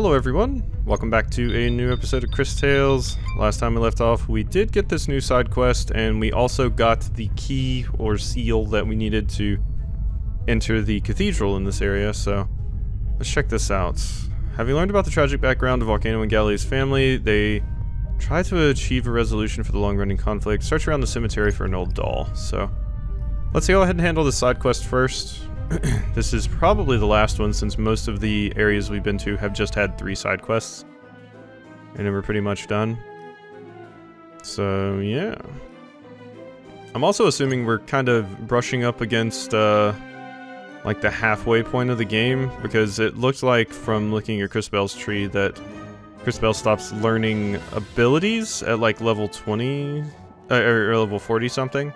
Hello everyone, welcome back to a new episode of Cris Tales. Last time we left off, we did get this new side quest, and we also got the key or seal that we needed to enter the Cathedral in this area, so let's check this out. Having learned about the tragic background of Volcano and Galli's family, they try to achieve a resolution for the long-running conflict. Search around the cemetery for an old doll, so let's go ahead and handle this side quest first. This is probably the last one since most of the areas we've been to have just had 3 side quests. And then we're pretty much done. So, yeah. I'm also assuming we're kind of brushing up against, like the halfway point of the game, because it looked like from looking at Crisbell's tree that Crisbell stops learning abilities at like level 20, or level 40 something.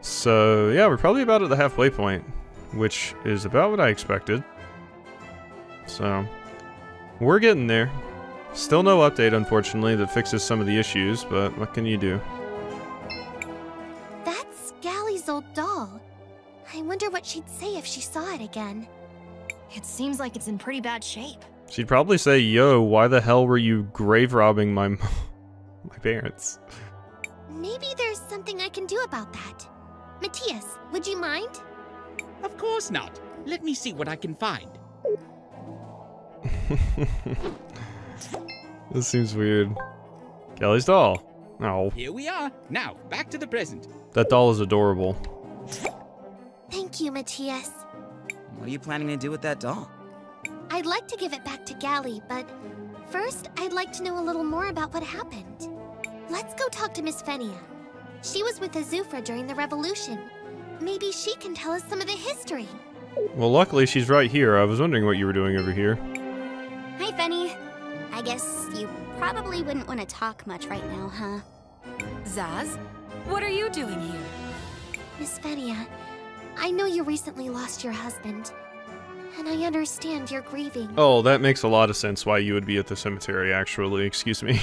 So, yeah, we're probably about at the halfway point, which is about what I expected. So, we're getting there. Still no update, unfortunately, that fixes some of the issues, but what can you do? That's Galli's old doll. I wonder what she'd say if she saw it again. It seems like it's in pretty bad shape. She'd probably say, yo, why the hell were you grave robbing my parents? Maybe there's something I can do about that. Matias, would you mind? Of course not. Let me see what I can find. This seems weird. Galli's doll. Oh. Here we are. Now, back to the present. That doll is adorable. Thank you, Matias. What are you planning to do with that doll? I'd like to give it back to Galli, but first I'd like to know a little more about what happened. Let's go talk to Miss Fenia. She was with Azufra during the revolution. Maybe she can tell us some of the history. Well, luckily she's right here. I was wondering what you were doing over here. Hi, Fenny. I guess you probably wouldn't want to talk much right now, huh? Zaz, what are you doing here? Miss Fenia, I know you recently lost your husband, and I understand you're grieving. Oh, that makes a lot of sense why you would be at the cemetery, actually. Excuse me.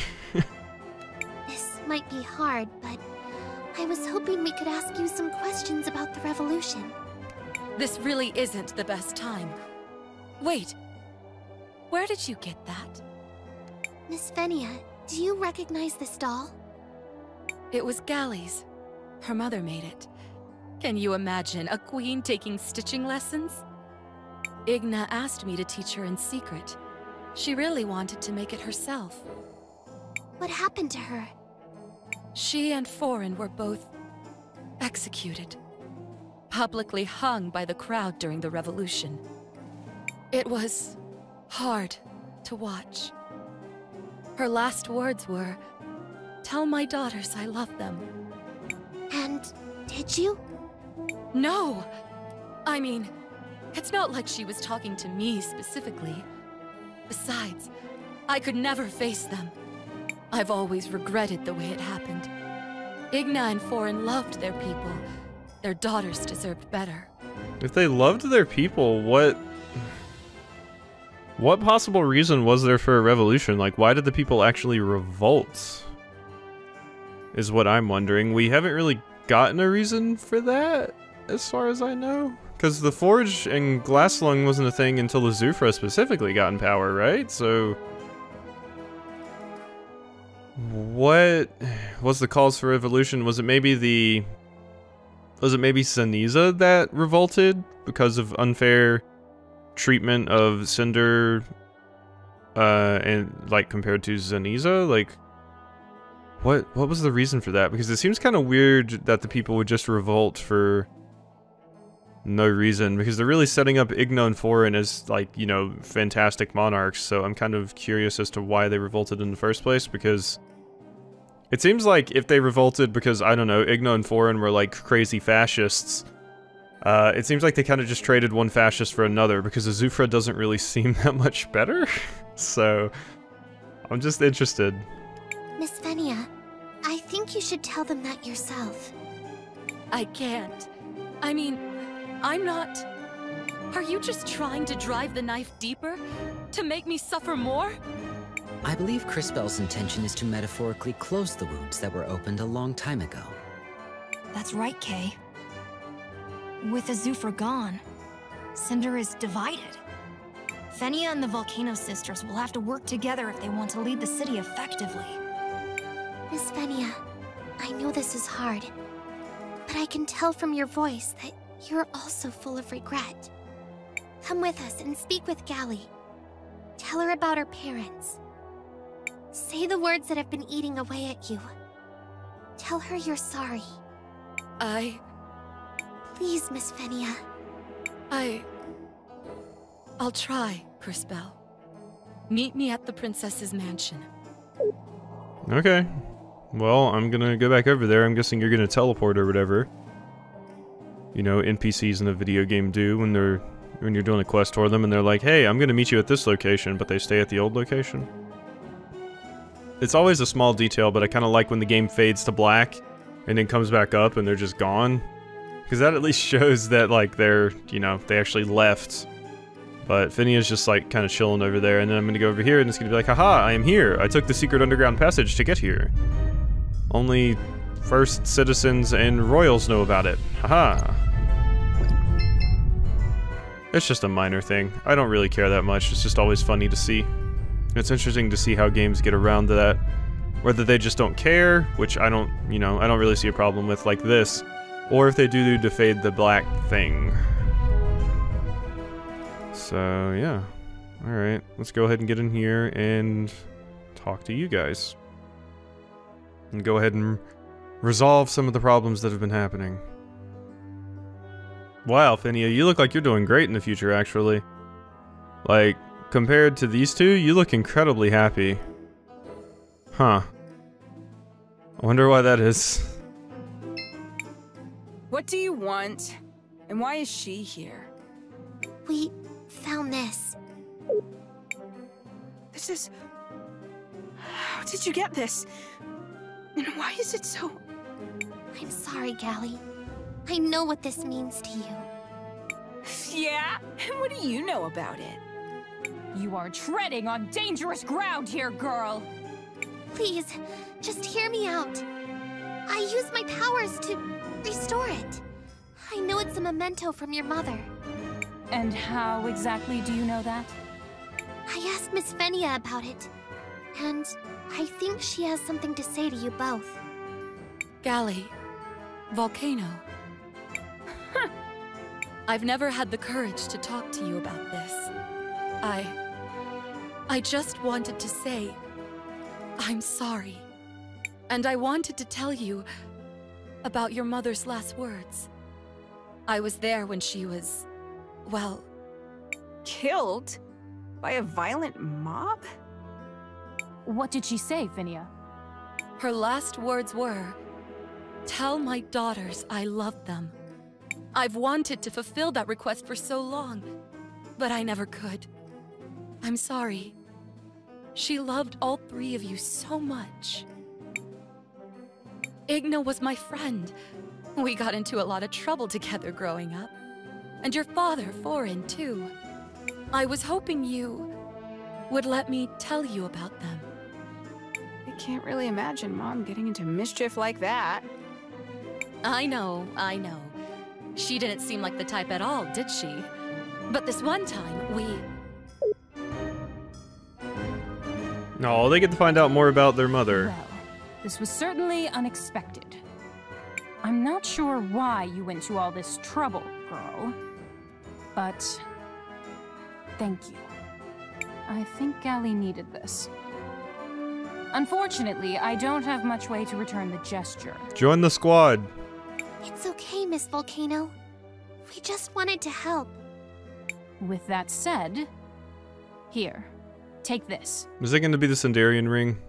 This might be hard, but I was hoping we could ask you some questions about the revolution. This really isn't the best time. Wait, where did you get that? Miss Fenia, do you recognize this doll? It was Galli's. Her mother made it. Can you imagine a queen taking stitching lessons? Igna asked me to teach her in secret. She really wanted to make it herself. What happened to her? She and Foreign were both executed. Publicly hung by the crowd during the revolution. It was hard to watch. Her last words were, "Tell my daughters I love them." And did you? No! I mean, it's not like she was talking to me specifically. Besides, I could never face them. I've always regretted the way it happened. Igna and Foreign loved their people. Their daughters deserved better. If they loved their people, what possible reason was there for a revolution? Like, why did the people actually revolt? Is what I'm wondering. We haven't really gotten a reason for that, as far as I know. Because the Forge and Glasslung wasn't a thing until the Azufra specifically got in power, right? So what was the cause for revolution? Was it maybe Zeniza that revolted because of unfair treatment of Cinder, and like compared to Zeniza? Like, what was the reason for that? Because it seems kind of weird that the people would just revolt for no reason, because they're really setting up Igna and Foreign as, like, you know, fantastic monarchs, so I'm kind of curious as to why they revolted in the first place, because it seems like if they revolted because, I don't know, Igna and Foreign were like crazy fascists, it seems like they kind of just traded one fascist for another, because Azufra doesn't really seem that much better, so I'm just interested. Miss Fenia, I think you should tell them that yourself. I can't. I mean, I'm not... Are you just trying to drive the knife deeper? To make me suffer more? I believe Crisbell's intention is to metaphorically close the wounds that were opened a long time ago. That's right, Kay. With Azufra gone, Cinder is divided. Fenia and the Volcano Sisters will have to work together if they want to lead the city effectively. Miss Fenia, I know this is hard, but I can tell from your voice that you're also full of regret. Come with us and speak with Galli. Tell her about her parents. Say the words that have been eating away at you. Tell her you're sorry. Please, Miss Fenia. I'll try, Crisbell. Meet me at the princess's mansion. Okay. Well, I'm gonna go back over there. I'm guessing you're gonna teleport or whatever. You know, NPCs in a video game do when you're doing a quest for them and they're like, hey, I'm gonna meet you at this location, but they stay at the old location. It's always a small detail, but I kinda like when the game fades to black and then comes back up and they're just gone. Because that at least shows that, like, they're, you know, they actually left. But Fenia's just, like, kind of chilling over there, and then I'm gonna go over here and it's gonna be like, haha, I am here. I took the secret underground passage to get here. Only first citizens and royals know about it. Haha. It's just a minor thing. I don't really care that much. It's just always funny to see. It's interesting to see how games get around to that. Whether they just don't care, which I don't, you know, I don't really see a problem with like this, or if they do the fade the black thing. So, yeah. Alright, let's go ahead and get in here and talk to you guys. And go ahead and resolve some of the problems that have been happening. Wow, Fenia, you look like you're doing great in the future, actually. Like, compared to these two, you look incredibly happy. Huh. I wonder why that is. What do you want? And why is she here? We found this. This is... How did you get this? And why is it so... I'm sorry, Galli. I know what this means to you. Yeah? And what do you know about it? You are treading on dangerous ground here, girl! Please, just hear me out. I use my powers to restore it. I know it's a memento from your mother. And how exactly do you know that? I asked Miss Fenia about it, and I think she has something to say to you both. Galli. Volcano. I've never had the courage to talk to you about this. I just wanted to say, I'm sorry. And I wanted to tell you about your mother's last words. I was there when she was, well... Killed? By a violent mob? What did she say, Fenia? Her last words were, tell my daughters I love them. I've wanted to fulfill that request for so long, but I never could. I'm sorry. She loved all three of you so much. Igna was my friend. We got into a lot of trouble together growing up. And your father, Foreign, too. I was hoping you would let me tell you about them. I can't really imagine Mom getting into mischief like that. I know. She didn't seem like the type at all, did she? But this one time, we... No, they get to find out more about their mother. Well, this was certainly unexpected. I'm not sure why you went to all this trouble, girl. But... thank you. I think Galli needed this. Unfortunately, I don't have much way to return the gesture. Join the squad. It's okay, Miss Volcano. We just wanted to help. With that said, here, take this. Is it going to be the Cinderian ring?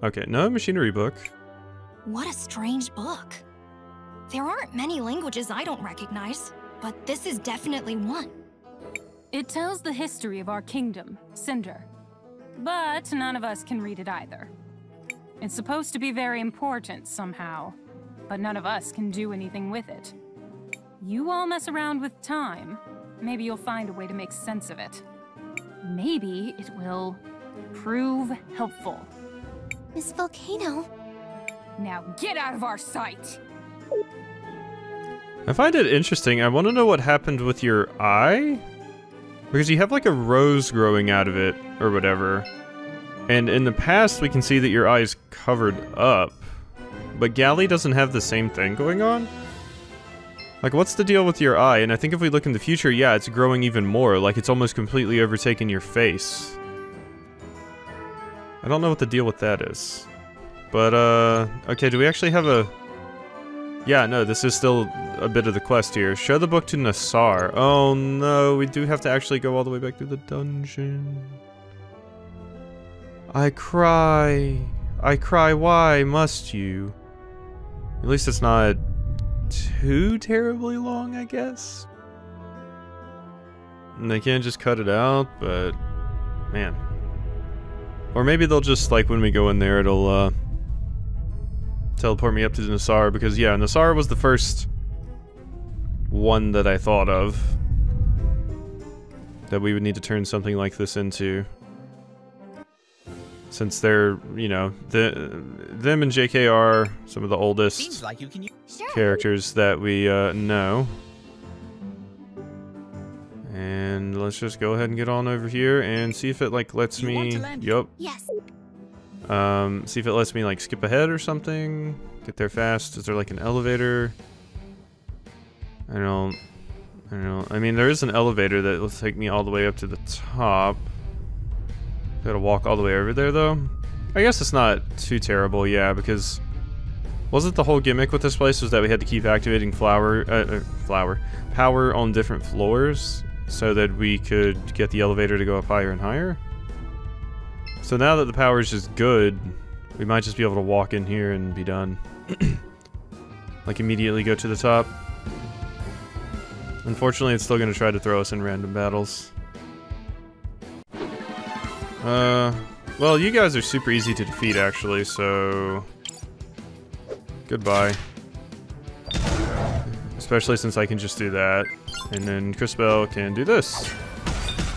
Okay, no machinery book. What a strange book. There aren't many languages I don't recognize, but this is definitely one. It tells the history of our kingdom, Cinder. But none of us can read it either. It's supposed to be very important somehow, but none of us can do anything with it. You all mess around with time, maybe you'll find a way to make sense of it. Maybe it will prove helpful. Miss Volcano? Now get out of our sight! I find it interesting. I want to know what happened with your eye. Because you have like a rose growing out of it, or whatever. And in the past, we can see that your eye is covered up. But Galley doesn't have the same thing going on? Like, what's the deal with your eye? And I think if we look in the future, yeah, it's growing even more. Like, it's almost completely overtaken your face. I don't know what the deal with that is. But, okay, do we actually have a... Yeah, no, this is still a bit of the quest here. Show the book to Nassar. Oh no, we do have to actually go all the way back to the dungeon. I cry, why must you? At least it's not too terribly long, I guess. And they can't just cut it out, but... Man. Or maybe they'll just, like, when we go in there, it'll, teleport me up to Nassar, because yeah, Nassar was the first one that I thought of that we would need to turn something like this into, since they're, you know, them and JK are some of the oldest like you can characters that we know. And let's just go ahead and get on over here and see if it like lets me. Yup. Yes. See if it lets me like skip ahead or something. Get there fast. Is there like an elevator? I don't know. I mean, there is an elevator that will take me all the way up to the top. Gotta walk all the way over there though. I guess it's not too terrible, yeah, because wasn't the whole gimmick with this place was that we had to keep activating power on different floors so that we could get the elevator to go up higher and higher? So now that the power is just good, we might just be able to walk in here and be done. Like immediately go to the top. Unfortunately, it's still going to try to throw us in random battles. Well, you guys are super easy to defeat actually, so... Goodbye. Especially since I can just do that. And then Crisbell can do this.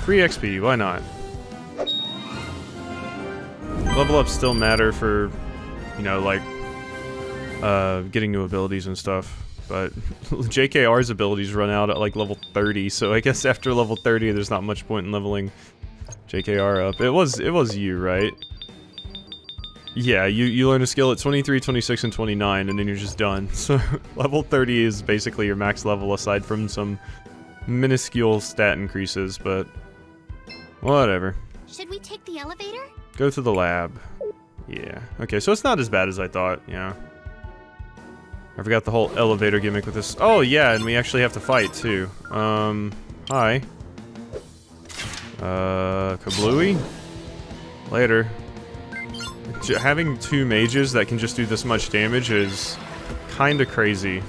Free XP, why not? Level ups still matter for, you know, like, getting new abilities and stuff. But JKR's abilities run out at like level 30, so I guess after level 30 there's not much point in leveling JKR up. It was you, right? Yeah, you learn a skill at 23, 26, and 29, and then you're just done. So level 30 is basically your max level aside from some minuscule stat increases, but whatever. Should we take the elevator? Go to the lab. Yeah. Okay, so it's not as bad as I thought, yeah. I forgot the whole elevator gimmick with this. Oh, yeah, and we actually have to fight, too. Hi. Kablooey? Later. Having two mages that can just do this much damage is kinda crazy.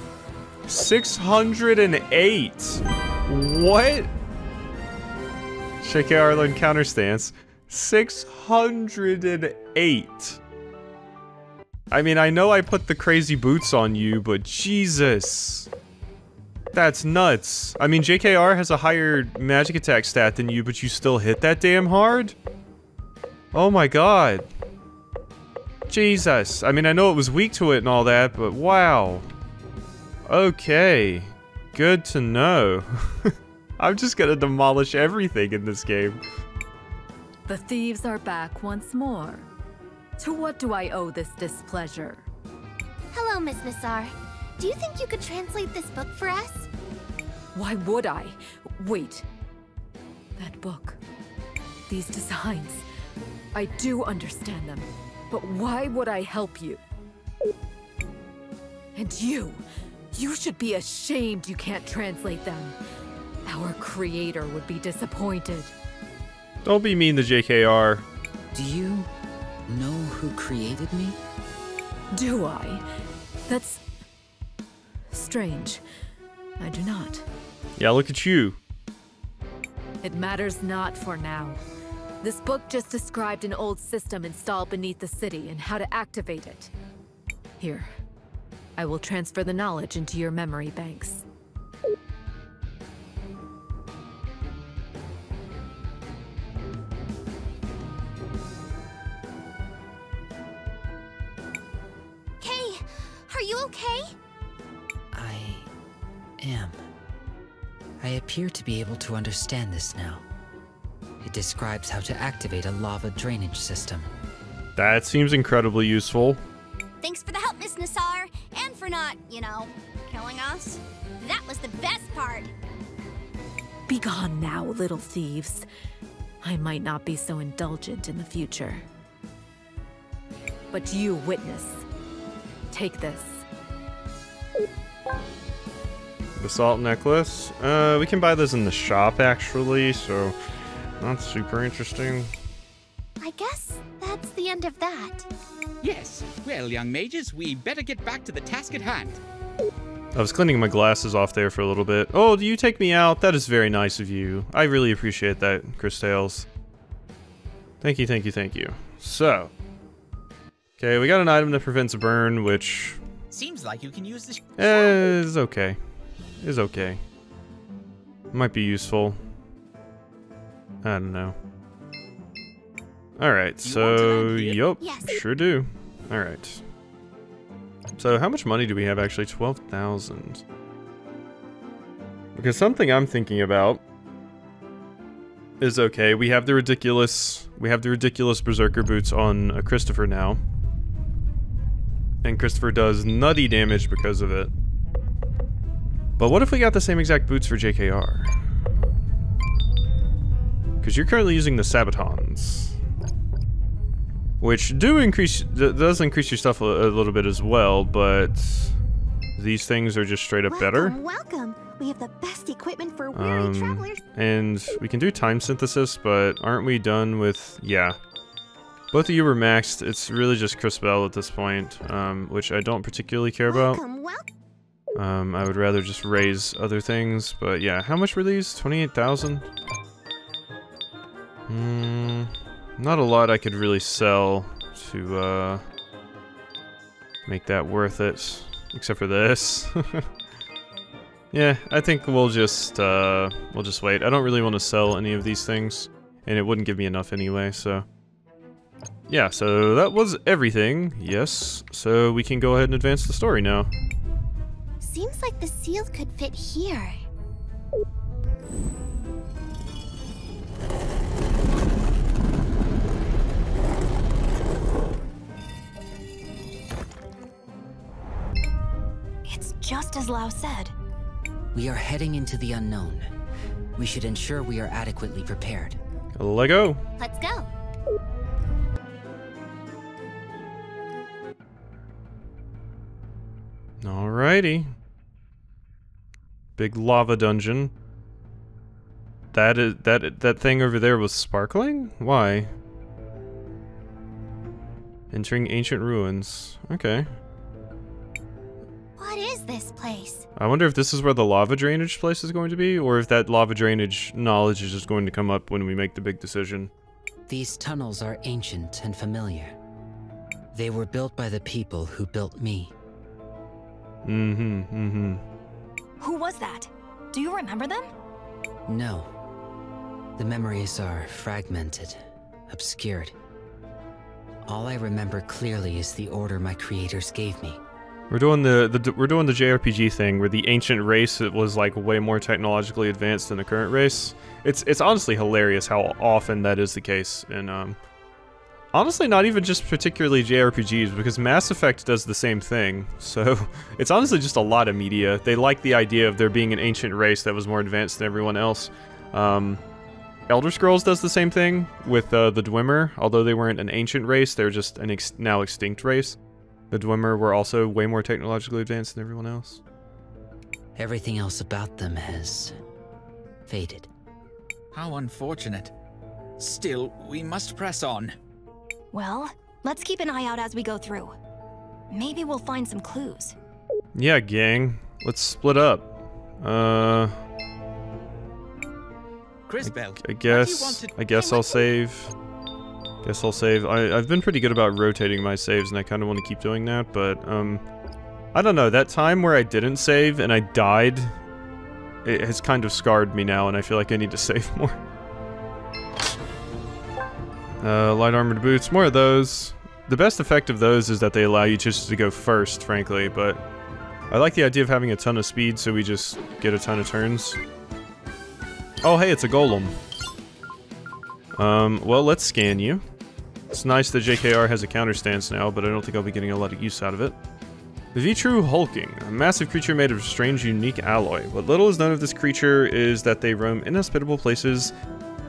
608! What? JKR learned counter stance. 608! I mean, I know I put the crazy boots on you, but Jesus. That's nuts. I mean, JKR has a higher magic attack stat than you, but you still hit that damn hard? Oh my god. Jesus. I mean, I know it was weak to it and all that, but wow. Okay. Good to know. I'm just gonna demolish everything in this game. The thieves are back once more. To what do I owe this displeasure? Hello, Miss Nassar. Do you think you could translate this book for us? Why would I? Wait. That book. These designs. I do understand them. But why would I help you? And you should be ashamed you can't translate them. Our creator would be disappointed. Don't be mean to JKR. Do you know who created me? Do I? That's strange. I do not. Yeah, look at you. It matters not for now. This book just described an old system installed beneath the city and how to activate it. Here, I will transfer the knowledge into your memory banks. Kay, are you okay? I am. I appear to be able to understand this now. It describes how to activate a lava drainage system. That seems incredibly useful. Thanks for the help, Miss Nassar, and for not, killing us. That was the best part. Be gone now, little thieves. I might not be so indulgent in the future. But you, witness. Take this. The salt necklace. We can buy this in the shop, actually, so not super interesting. I guess that's the end of that. Yes. Well, young mages, we better get back to the task at hand. I was cleaning my glasses off there for a little bit. Oh, do you take me out? That is very nice of you. I really appreciate that, Cris Tales. Thank you, thank you, thank you. So, okay, we got an item that prevents a burn, which seems like you can use this. Is okay. Is okay. Might be useful. I don't know. Alright, so, yup, Yes. sure do. Alright. So, how much money do we have actually? 12,000. Because something I'm thinking about is, okay, we have the ridiculous Berserker boots on Christopher now. And Christopher does nutty damage because of it. But what if we got the same exact boots for JKR? Because you're currently using the Sabatons. Which does increase your stuff a little bit as well, but these things are just straight up better. Welcome. We have the best equipment for weary travelers. And we can do time synthesis, but aren't we done with... Yeah. Both of you were maxed. It's really just Crisbell at this point, which I don't particularly care about. I would rather just raise other things, but yeah. How much were these? 28,000? Not a lot I could really sell to make that worth it, except for this. Yeah, I think we'll just wait. I don't really want to sell any of these things, and it wouldn't give me enough anyway, so... Yeah, so that was everything, yes. So we can go ahead and advance the story now. Seems like the seal could fit here. It's just as Lau said. We are heading into the unknown. We should ensure we are adequately prepared. Let go. Let's go. Alrighty. Big lava dungeon. That thing over there was sparkling? Why? Entering ancient ruins. Okay. What is this place? I wonder if this is where the lava drainage place is going to be, or if that lava drainage knowledge is just going to come up when we make the big decision. These tunnels are ancient and familiar. They were built by the people who built me. Who was that? Do you remember them? No. The memories are fragmented, obscured. All I remember clearly is the order my creators gave me. We're doing the JRPG thing where the ancient race was like way more technologically advanced than the current race. It's honestly hilarious how often that is the case, and honestly not even just particularly JRPGs, because Mass Effect does the same thing. So it's honestly just a lot of media. They like the idea of there being an ancient race that was more advanced than everyone else. Elder Scrolls does the same thing with the Dwemer, although they weren't an ancient race, they're just an now extinct race. The Dwemer were also way more technologically advanced than everyone else. Everything else about them has faded. How unfortunate. Still, we must press on. Well, let's keep an eye out as we go through. Maybe we'll find some clues. Yeah, gang. Let's split up. Crisbell, I guess I'll save. I've been pretty good about rotating my saves, and I kind of want to keep doing that, but, I don't know, that time where I didn't save and I died, it has kind of scarred me now, and I feel like I need to save more. Light armored boots, more of those. The best effect of those is that they allow you just to go first, frankly, but I like the idea of having a ton of speed so we just get a ton of turns. Oh hey, it's a golem. Well, let's scan you. It's nice that JKR has a counter stance now, but I don't think I'll be getting a lot of use out of it. The Vitru Hulking, a massive creature made of strange, unique alloy. What little is known of this creature is that they roam inhospitable places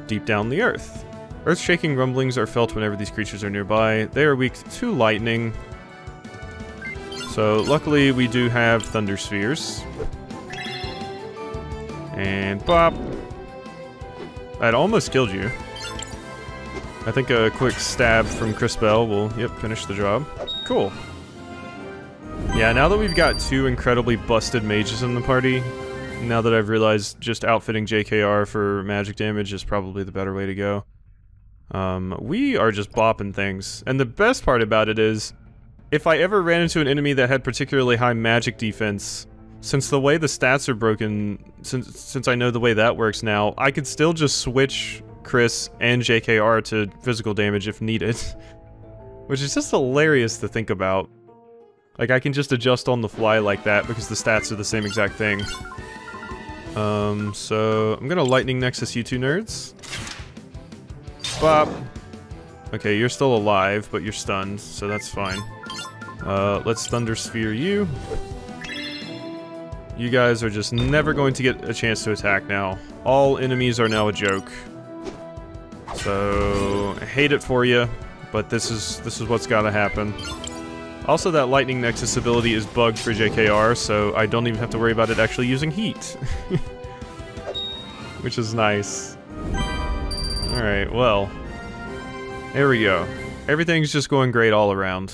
deep down the earth. Earth-shaking rumblings are felt whenever these creatures are nearby. They are weak to lightning. So, luckily, we do have Thunder Spheres. And bop! I'd almost killed you. I think a quick stab from Crisbell will, finish the job. Cool. Yeah, now that we've got 2 incredibly busted mages in the party, now that I've realized just outfitting JKR for magic damage is probably the better way to go. We are just bopping things. And the best part about it is, if I ever ran into an enemy that had particularly high magic defense, since the way the stats are broken, since I know the way that works now, I could still just switch Cris and JKR to physical damage if needed. Which is just hilarious to think about. Like, I can just adjust on the fly like that because the stats are the same exact thing. So I'm gonna Lightning Nexus you 2 nerds. Bop. Okay, you're still alive, but you're stunned, so that's fine. Let's Thunder Sphere you. You guys are just never going to get a chance to attack now. All enemies are now a joke. So, I hate it for you, but this is what's gotta happen. Also, that Lightning Nexus ability is bugged for JKR, so I don't even have to worry about it actually using heat. Which is nice. Alright, well. There we go. Everything's just going great all around.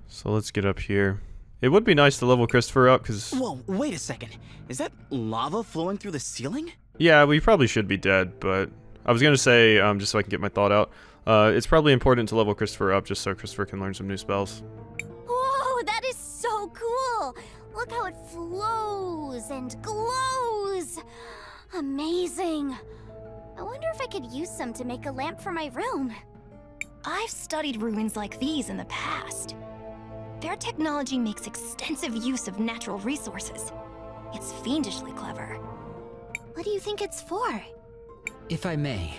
So let's get up here. It would be nice to level Christopher up, because... Whoa, wait a second. Is that lava flowing through the ceiling? Yeah, we probably should be dead, but... I was gonna say, just so I can get my thought out, it's probably important to level Christopher up just so Christopher can learn some new spells. Whoa, that is so cool! Look how it flows and glows! Amazing! I wonder if I could use some to make a lamp for my room. I've studied ruins like these in the past. Their technology makes extensive use of natural resources. It's fiendishly clever. What do you think it's for? If I may,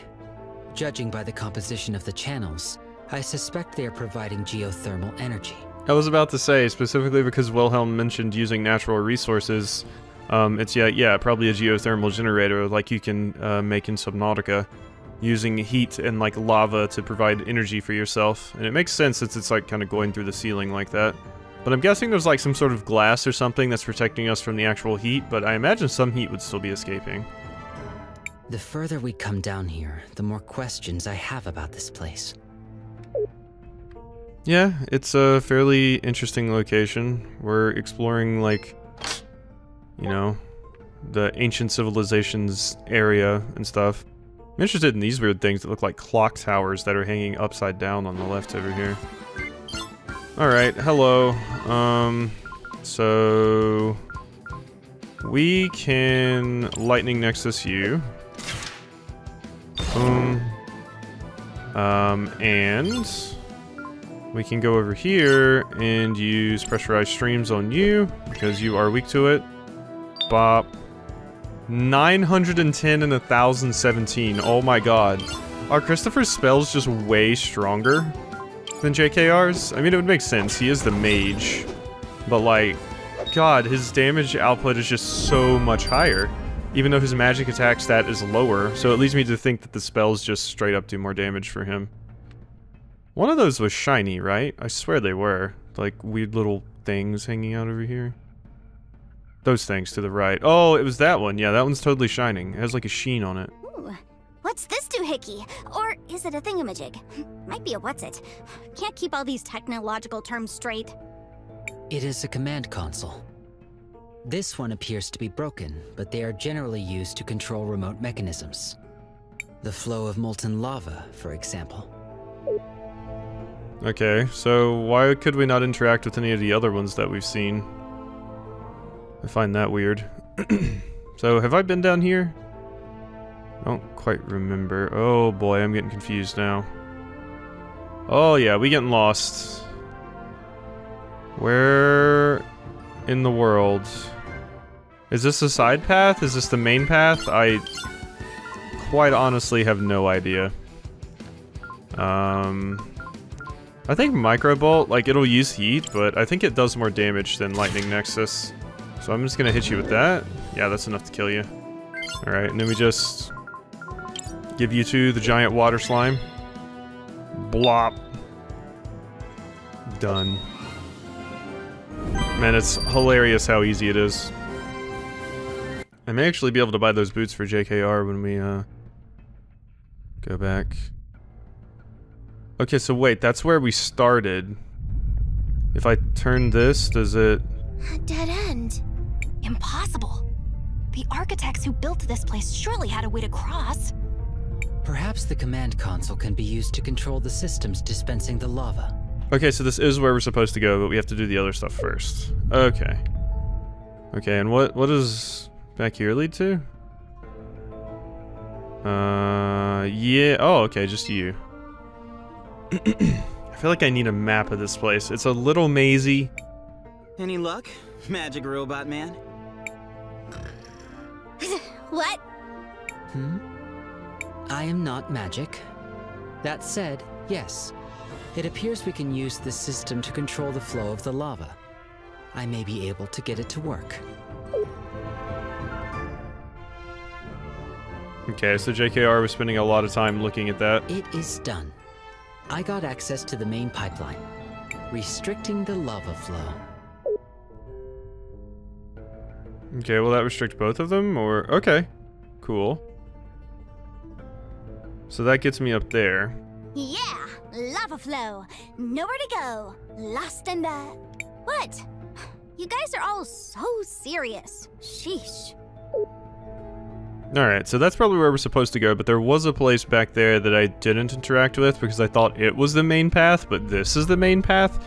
judging by the composition of the channels, I suspect they are providing geothermal energy. I was about to say, specifically because Willhelm mentioned using natural resources, it's probably a geothermal generator like you can make in Subnautica, using heat and like lava to provide energy for yourself. And it makes sense since it's like kind of going through the ceiling like that. But I'm guessing there's like some sort of glass or something that's protecting us from the actual heat, but I imagine some heat would still be escaping. The further we come down here, the more questions I have about this place. Yeah, it's a fairly interesting location. We're exploring, like, you know, the ancient civilizations area and stuff. I'm interested in these weird things that look like clock towers that are hanging upside down on the left over here. Alright, hello. So... we can Lightning Nexus you. Boom. And... we can go over here and use pressurized streams on you, because you are weak to it. Bop. 910 and 1017. Oh my god. Are Christopher's spells just way stronger than JKR's? I mean, it would make sense. He is the mage. But like, god, his damage output is just so much higher. Even though his magic attack stat is lower. So it leads me to think that the spells just straight up do more damage for him. One of those was shiny, right? I swear they were. Like, weird little things hanging out over here. Those things to the right. Oh, it was that one. Yeah, that one's totally shining. It has like a sheen on it. Ooh, what's this doohickey? Or is it a thingamajig? Might be a what's-it. Can't keep all these technological terms straight. It is a command console. This one appears to be broken, but they are generally used to control remote mechanisms. The flow of molten lava, for example. Okay, so why could we not interact with any of the other ones that we've seen? I find that weird. So, have I been down here? I don't quite remember. Oh boy, I'm getting confused now. Oh yeah, we getting lost. Where in the world? Is this a side path? Is this the main path? I quite honestly have no idea. I think Microbolt, like, it'll use heat, but I think it does more damage than Lightning Nexus. So I'm just gonna hit you with that. Yeah, that's enough to kill you. Alright, and then we just give you to the giant water slime. Blop. Done. Man, it's hilarious how easy it is. I may actually be able to buy those boots for JKR when we, go back. Okay, so wait, that's where we started. If I turn this, does it... A dead end. Impossible. The architects who built this place surely had a way to cross. Perhaps the command console can be used to control the systems dispensing the lava. Okay, so this is where we're supposed to go, but we have to do the other stuff first. Okay. Okay, and what does back here lead to? Yeah. Oh, okay, just you. I feel like I need a map of this place. It's a little mazy. Any luck, magic robot man? What? I am not magic. That said, yes. It appears we can use this system to control the flow of the lava. I may be able to get it to work. Okay, so JKR was spending a lot of time looking at that. It is done. I got access to the main pipeline, restricting the lava flow. Okay, will that restrict both of them, or... Okay, cool. So that gets me up there. Yeah, lava flow. Nowhere to go. Lost in the... What? You guys are all so serious. Sheesh. Alright, so that's probably where we're supposed to go, but there was a place back there that I didn't interact with because I thought it was the main path, but this is the main path.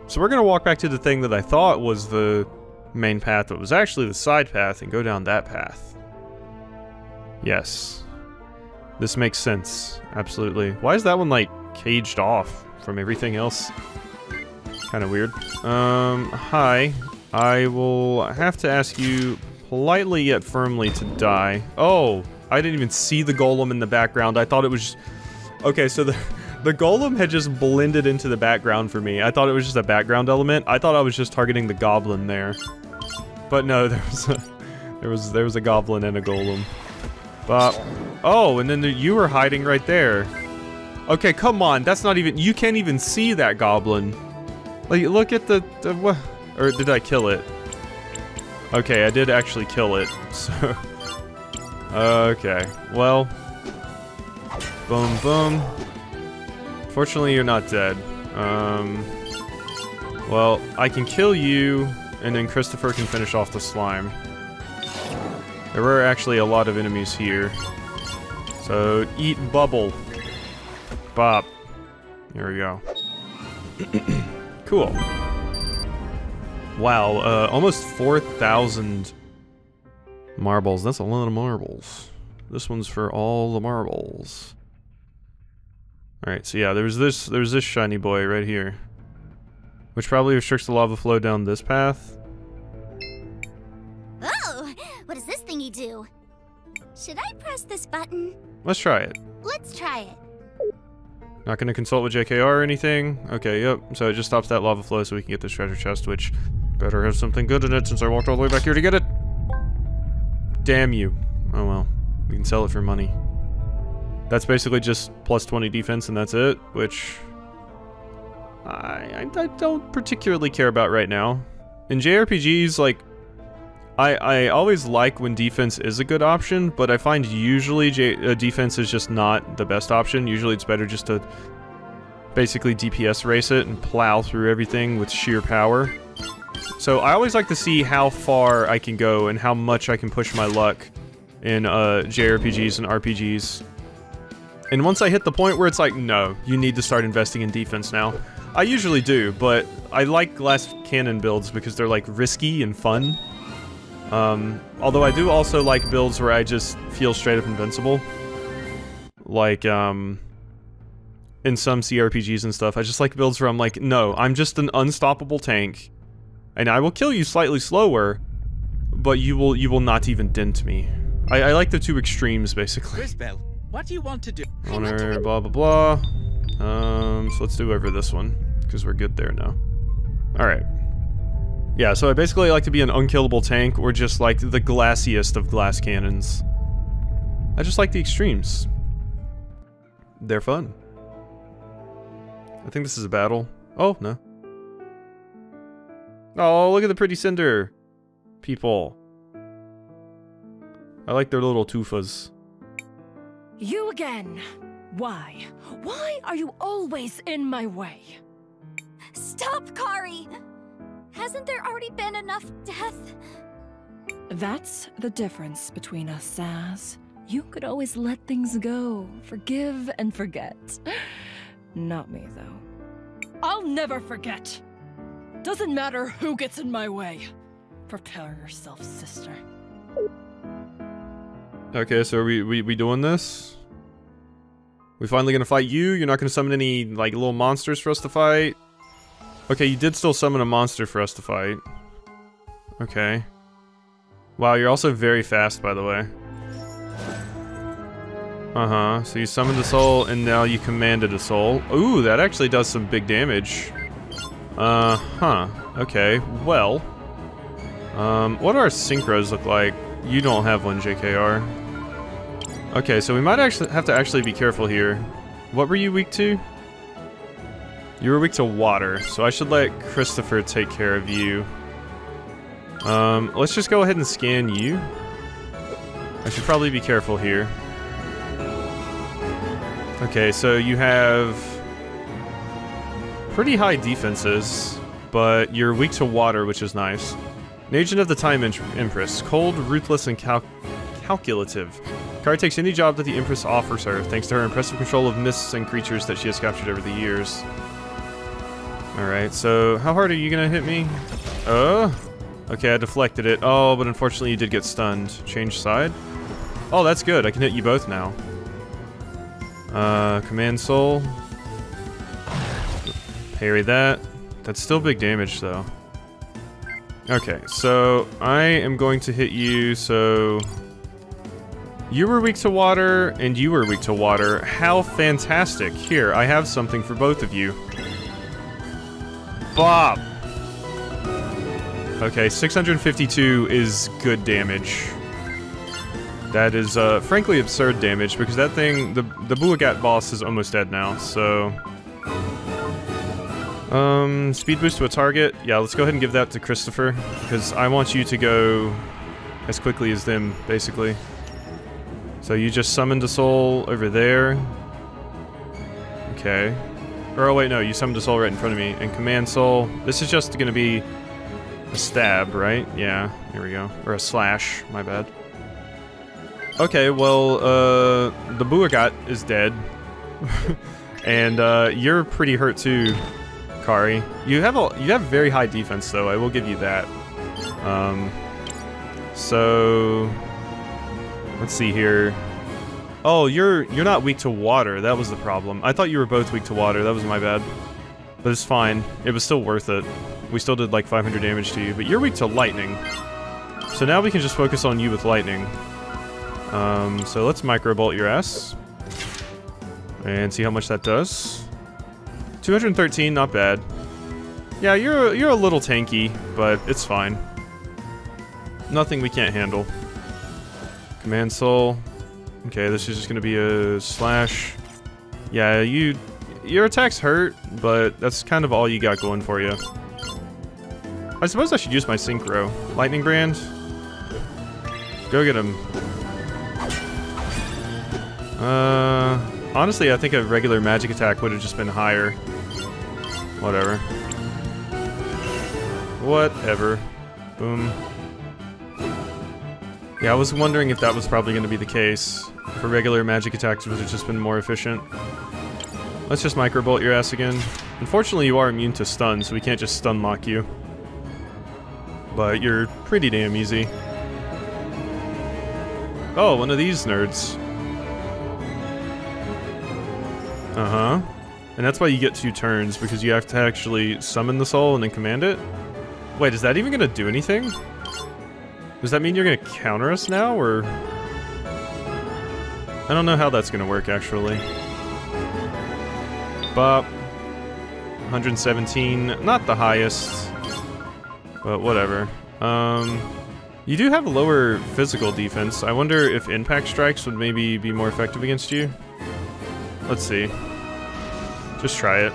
So we're gonna walk back to the thing that I thought was the main path, but was actually the side path, and go down that path. Yes. This makes sense. Absolutely. Why is that one, like, caged off from everything else? Kind of weird. Hi. I will have to ask you politely yet firmly to die. Oh, I didn't even see the golem in the background. I thought it was... Okay, so the golem had just blended into the background for me. I thought it was just a background element. I thought I was just targeting the goblin there. But no, there was a goblin and a golem. But... Oh, and then you were hiding right there. Okay, come on. That's not even... You can't even see that goblin. Like, look at the what? Or did I kill it? Okay, I did actually kill it, so... Okay, well... Boom, boom. Fortunately, you're not dead. Well, I can kill you, and then Christopher can finish off the slime. There were actually a lot of enemies here. So, eat bubble. Bop. There we go. Cool. Wow, almost 4,000 marbles. That's a lot of marbles. This one's for all the marbles. Alright, so yeah, there's this shiny boy right here. Which probably restricts the lava flow down this path. Oh, what does this thingy do? Should I press this button? Let's try it. Let's try it. Not gonna consult with JKR or anything? Okay, yep. So it just stops that lava flow so we can get this treasure chest, which better have something good in it since I walked all the way back here to get it. Damn you. Oh well. We can sell it for money. That's basically just plus 20 defense and that's it, which I don't particularly care about right now. In JRPGs, like, I always like when defense is a good option, but I find usually defense is just not the best option. Usually it's better just to basically DPS race it and plow through everything with sheer power. So I always like to see how far I can go and how much I can push my luck in JRPGs and RPGs. And once I hit the point where it's like, no, you need to start investing in defense now. I usually do, but I like glass cannon builds because they're like risky and fun. Although I do also like builds where I just feel straight up invincible. Like, in some CRPGs and stuff, I just like builds where I'm like, no, I'm just an unstoppable tank. And I will kill you slightly slower, but you will not even dent me. I like the two extremes, basically. Crisbell, what do you want to do? Honor, blah, blah, blah. So let's do over this one, because we're good there now. Alright. Yeah, so I basically like to be an unkillable tank, or just like the glassiest of glass cannons. I just like the extremes. They're fun. I think this is a battle. Oh, no. Oh, look at the pretty cinder people. I like their little tufas. You again. Why? Why are you always in my way? Stop, Kari! Hasn't there already been enough death? That's the difference between us, Saz. You could always let things go, forgive and forget. Not me, though. I'll never forget. Doesn't matter who gets in my way. Prepare yourself, sister. Okay, so are we doing this? We finally gonna fight you? You're not gonna summon any, like, little monsters for us to fight? Okay, you did still summon a monster for us to fight. Okay. Wow, you're also very fast, by the way. Uh-huh, so you summoned a soul, and now you commanded a soul. Ooh, that actually does some big damage. Uh-huh. Okay, well. What do our synchros look like? You don't have one, JKR. Okay, so we might actually have to be careful here. What were you weak to? You were weak to water, so I should let Christopher take care of you. Let's just go ahead and scan you. I should probably be careful here. Okay, so you have pretty high defenses, but you're weak to water, which is nice. An agent of the Time Empress, cold, ruthless, and calculative. Kari takes any job that the Empress offers her, thanks to her impressive control of mists and creatures that she has captured over the years. Alright, so how hard are you gonna hit me? Okay, I deflected it. Oh, but unfortunately you did get stunned. Change side? Oh, that's good. I can hit you both now. Command Soul. Parry that. That's still big damage, though. Okay, so I am going to hit you, so... You were weak to water, and you were weak to water. How fantastic. Here, I have something for both of you. Bob! Okay, 652 is good damage. That is, frankly absurd damage, because that thing, the Buagat boss is almost dead now, so... speed boost to a target. Yeah, let's go ahead and give that to Christopher, because I want you to go as quickly as them, basically. So you just summoned a soul over there. Okay. Or, oh wait, no, you summoned a soul right in front of me. And command soul, this is just gonna be a stab, right? Yeah, here we go. Or a slash, my bad. Okay, well, the Buagat is dead. And, you're pretty hurt too, Kari. You have very high defense, though, I will give you that. So... Let's see here. Oh, you're not weak to water. That was the problem. I thought you were both weak to water. That was my bad. But it's fine. It was still worth it. We still did like 500 damage to you. But you're weak to lightning. So now we can just focus on you with lightning. So let's microbolt your ass. And see how much that does. 213, not bad. Yeah, you're a little tanky, but it's fine. Nothing we can't handle. Command Soul. Okay, this is just gonna be a slash. Yeah, your attacks hurt, but that's kind of all you got going for you. I suppose I should use my synchro. Lightning Brand. Go get him. Honestly, I think a regular magic attack would have just been higher. Whatever. Whatever. Boom. Yeah, I was wondering if that was probably going to be the case. If a regular magic attack would have just been more efficient. Let's just microbolt your ass again. Unfortunately, you are immune to stun, so we can't just stun lock you. But you're pretty damn easy. Oh, one of these nerds. Uh-huh. And that's why you get 2 turns, because you have to actually summon the soul and then command it? Wait, is that even going to do anything? Does that mean you're gonna counter us now, or...? I don't know how that's gonna work, actually. Bop. 117, not the highest, but whatever. You do have a lower physical defense. I wonder if impact strikes would maybe be more effective against you. Let's see. Just try it.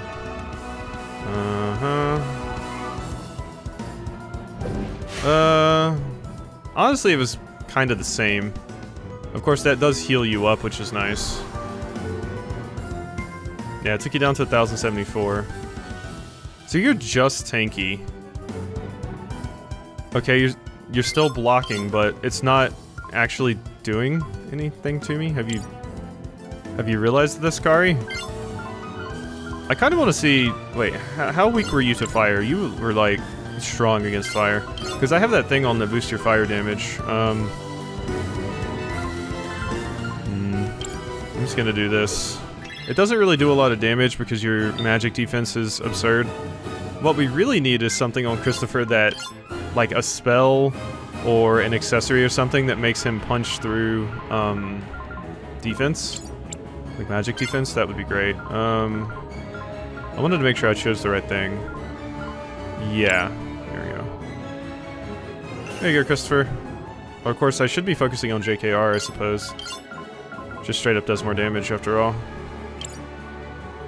Honestly, it was kind of the same. Of course, that does heal you up, which is nice. Yeah, it took you down to 1,074. So you're just tanky. Okay, you're still blocking, but it's not actually doing anything to me. Have you realized this, Kari? I kind of want to see. Wait, how weak were you to fire? You were like strong against fire, because I have that thing on to boost your fire damage. I'm just gonna do this. It doesn't really do a lot of damage because your magic defense is absurd. What we really need is something on Christopher that, like a spell or an accessory or something that makes him punch through defense, like magic defense. That would be great. I wanted to make sure I chose the right thing. Yeah, there we go. There you go, Christopher. Well, of course, I should be focusing on JKR, I suppose. Just straight up does more damage after all.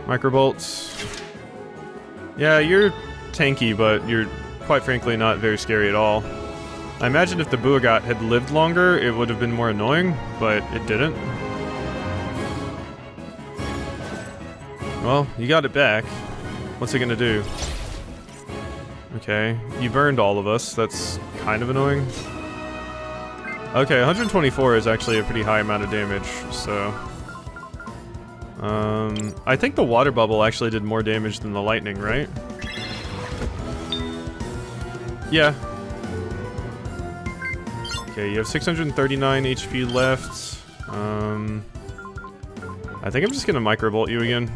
Microbolts. Yeah, you're tanky, but you're quite frankly not very scary at all. I imagine if the Buagot had lived longer, it would have been more annoying, but it didn't. Well, you got it back. What's it gonna do? Okay, you burned all of us. That's kind of annoying. Okay, 124 is actually a pretty high amount of damage, so... I think the water bubble actually did more damage than the lightning, right? Yeah. Okay, you have 639 HP left. I think I'm just gonna microbolt you again.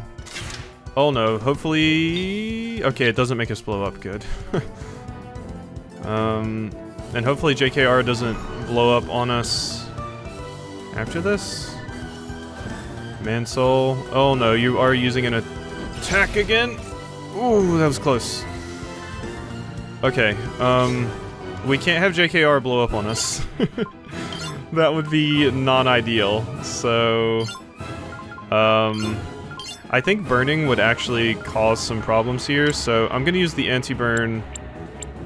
Oh no, hopefully... Okay, it doesn't make us blow up, good. And hopefully JKR doesn't blow up on us after this. Mansoul. Oh no, you are using an attack again? Ooh, that was close. Okay, we can't have JKR blow up on us. That would be non-ideal, so... I think burning would actually cause some problems here, so I'm gonna use the anti-burn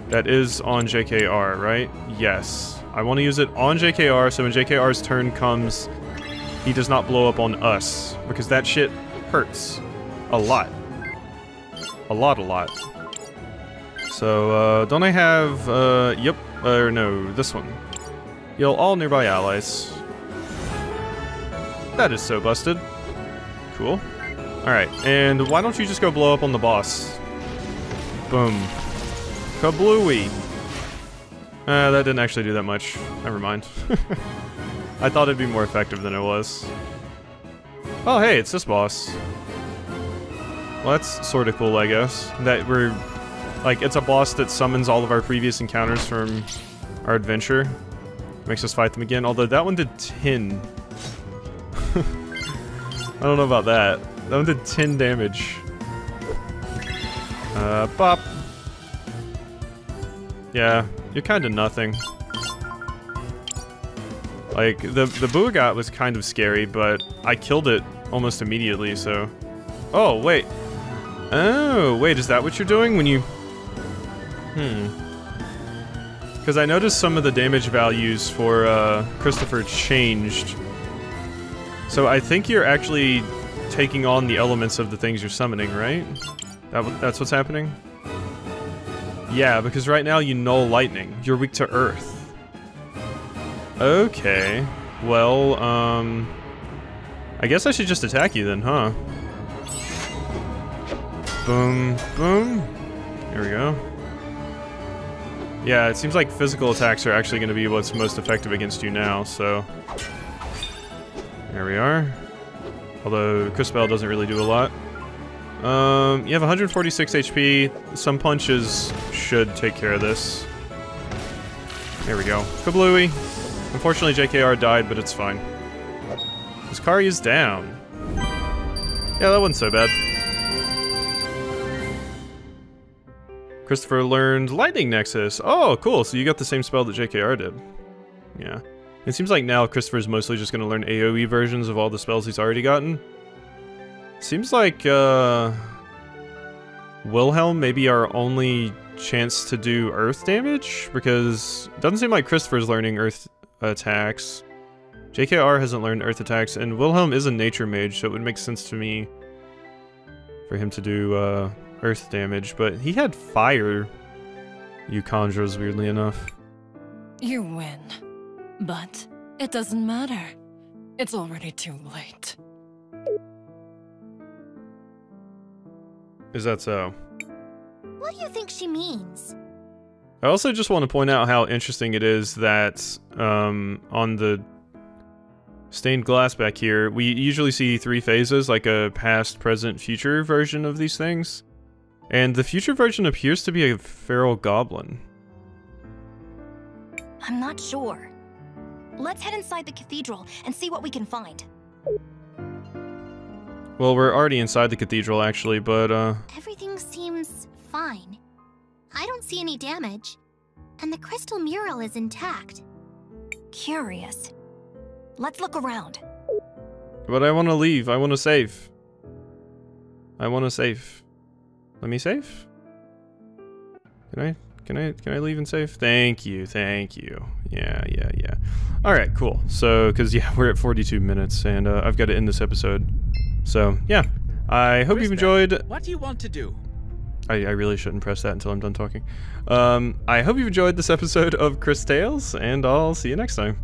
that is on JKR, right? Yes. I want to use it on JKR, so when JKR's turn comes, he does not blow up on us, because that shit hurts. A lot. A lot. So, don't I have, yep, or no, this one. Heal all nearby allies. That is so busted. Cool. Alright, and why don't you just go blow up on the boss? Boom. Kablooey! That didn't actually do that much. Never mind. I thought it'd be more effective than it was. Oh hey, it's this boss. Well, that's sorta cool, I guess. That we're... Like, it's a boss that summons all of our previous encounters from our adventure. Makes us fight them again, although that one did 10. I don't know about that. That one did 10 damage. Bop. Yeah, you're kinda nothing. Like, the Buagot was kind of scary, but I killed it almost immediately, so... Oh, wait. Oh, wait, is that what you're doing when you... Because I noticed some of the damage values for, Christopher changed. So I think you're actually taking on the elements of the things you're summoning, right? That's what's happening? Yeah, because right now you null lightning. You're weak to earth. Okay. Well, I guess I should just attack you then, huh? Boom, boom. There we go. Yeah, it seems like physical attacks are actually going to be what's most effective against you now, so... There we are. Although, Crisbell doesn't really do a lot. You have 146 HP. Some punches should take care of this. There we go. Kablooey. Unfortunately, JKR died, but it's fine. His Kari is down. Yeah, that wasn't so bad. Christopher learned Lightning Nexus. Oh, cool. So you got the same spell that JKR did. Yeah. It seems like now Christopher's mostly just going to learn AoE versions of all the spells he's already gotten. Seems like Willhelm may be our only chance to do earth damage, because it doesn't seem like Christopher's learning earth attacks. JKR hasn't learned earth attacks, and Willhelm is a nature mage, so it would make sense to me for him to do earth damage, but he had fire, you conjurers, weirdly enough. You win. But it doesn't matter. It's already too late. Is that so? What do you think she means? I also just want to point out how interesting it is that on the stained glass back here, we usually see 3 phases, like a past, present, future version of these things. And the future version appears to be a feral goblin. I'm not sure. Let's head inside the cathedral and see what we can find. Well, we're already inside the cathedral, actually, but Everything seems fine. I don't see any damage. And the crystal mural is intact. Curious. Let's look around. But I want to leave. I want to save. I want to save. Let me save? Can I leave and save? Thank you. Yeah. Alright, cool. So, because, yeah, we're at 42 minutes, and I've got to end this episode. So, yeah. I hope you've enjoyed... What do you want to do? I really shouldn't press that until I'm done talking. I hope you've enjoyed this episode of Cris Tales, and I'll see you next time.